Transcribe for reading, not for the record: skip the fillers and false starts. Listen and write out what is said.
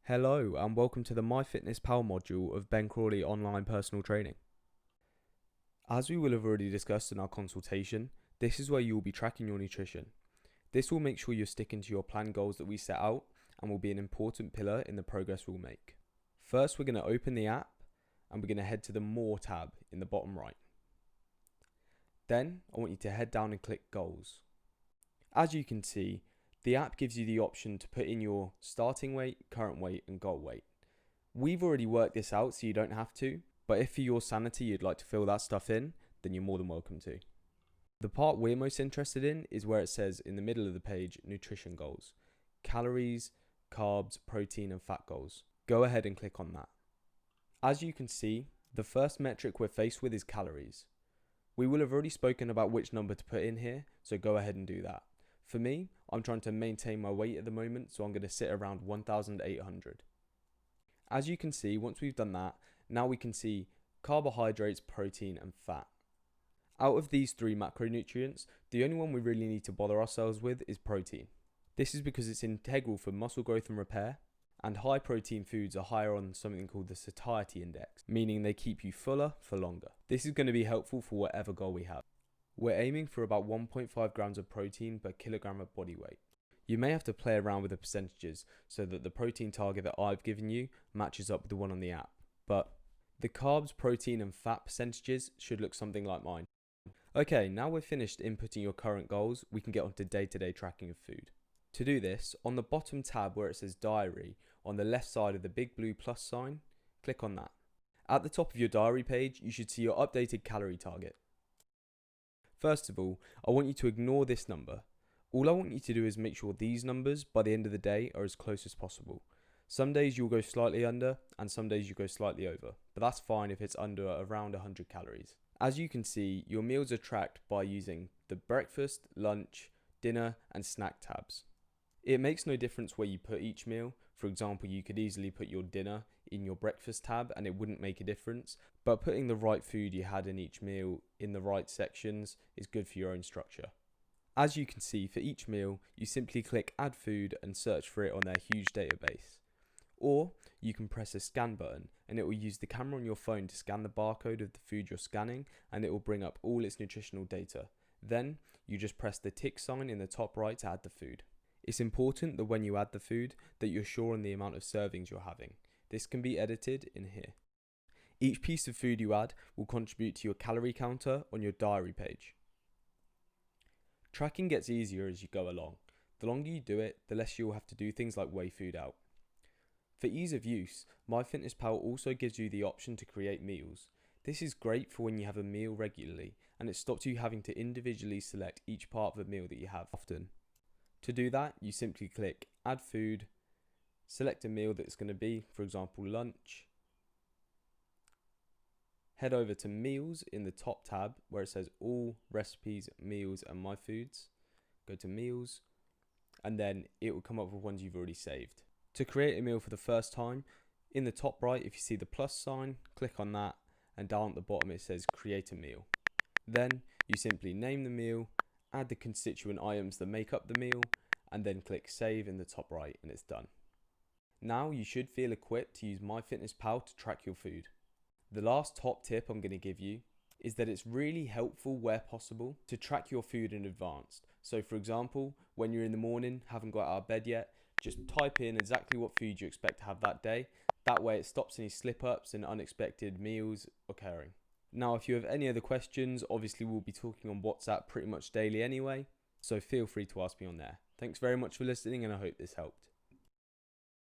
Hello and welcome to the Myfitnesspal module of Ben Crawley Online Personal Training. As we will have already discussed in our consultation, this is where you will be tracking your nutrition. This will make sure you're sticking to your planned goals that we set out and will be an important pillar in the progress we'll make. First, we're going to open the app and we're going to head to the More tab in the bottom right. Then, I want you to head down and click Goals. As you can see, the app gives you the option to put in your starting weight, current weight, and goal weight. We've already worked this out so you don't have to, but if for your sanity you'd like to fill that stuff in, then you're more than welcome to. The part we're most interested in is where it says in the middle of the page, nutrition goals. Calories, carbs, protein, and fat goals. Go ahead and click on that. As you can see, the first metric we're faced with is calories. We will have already spoken about which number to put in here, so go ahead and do that. For me, I'm trying to maintain my weight at the moment, so I'm going to sit around 1,800. As you can see, once we've done that, now we can see carbohydrates, protein, and fat. Out of these three macronutrients, the only one we really need to bother ourselves with is protein. This is because it's integral for muscle growth and repair, and high protein foods are higher on something called the satiety index, meaning they keep you fuller for longer. This is going to be helpful for whatever goal we have. We're aiming for about 1.5 grams of protein per kilogram of body weight. You may have to play around with the percentages so that the protein target that I've given you matches up with the one on the app. But the carbs, protein and fat percentages should look something like mine. Okay, now we're finished inputting your current goals, we can get onto day-to-day tracking of food. To do this, on the bottom tab where it says diary, on the left side of the big blue plus sign, click on that. At the top of your diary page, you should see your updated calorie target. First of all, I want you to ignore this number. All I want you to do is make sure these numbers by the end of the day are as close as possible. Some days you'll go slightly under and some days you go slightly over, but that's fine if it's under around 100 calories. As you can see, your meals are tracked by using the breakfast, lunch, dinner and snack tabs. It makes no difference where you put each meal. For example, you could easily put your dinner in your breakfast tab and it wouldn't make a difference, but putting the right food you had in each meal in the right sections is good for your own structure. As you can see, for each meal, you simply click add food and search for it on their huge database. Or you can press a scan button and it will use the camera on your phone to scan the barcode of the food you're scanning and it will bring up all its nutritional data. Then you just press the tick sign in the top right to add the food. It's important that when you add the food that you're sure on the amount of servings you're having. This can be edited in here. Each piece of food you add will contribute to your calorie counter on your diary page. Tracking gets easier as you go along. The longer you do it, the less you'll have to do things like weigh food out. For ease of use, Myfitnesspal also gives you the option to create meals. This is great for when you have a meal regularly and it stops you having to individually select each part of a meal that you have often. To do that, you simply click add food, select a meal that's going to be, for example, lunch. Head over to meals in the top tab where it says all recipes, meals and my foods. Go to meals and then it will come up with ones you've already saved. To create a meal for the first time, in the top right if you see the plus sign, click on that and down at the bottom it says create a meal. Then you simply name the meal, add the constituent items that make up the meal and then click save in the top right and it's done. Now you should feel equipped to use Myfitnesspal to track your food. The last top tip I'm going to give you is that it's really helpful where possible to track your food in advance. So for example, when you're in the morning, haven't got out of bed yet, just type in exactly what food you expect to have that day. That way it stops any slip-ups and unexpected meals occurring. Now if you have any other questions, obviously we'll be talking on WhatsApp pretty much daily anyway, so feel free to ask me on there. Thanks very much for listening and I hope this helped.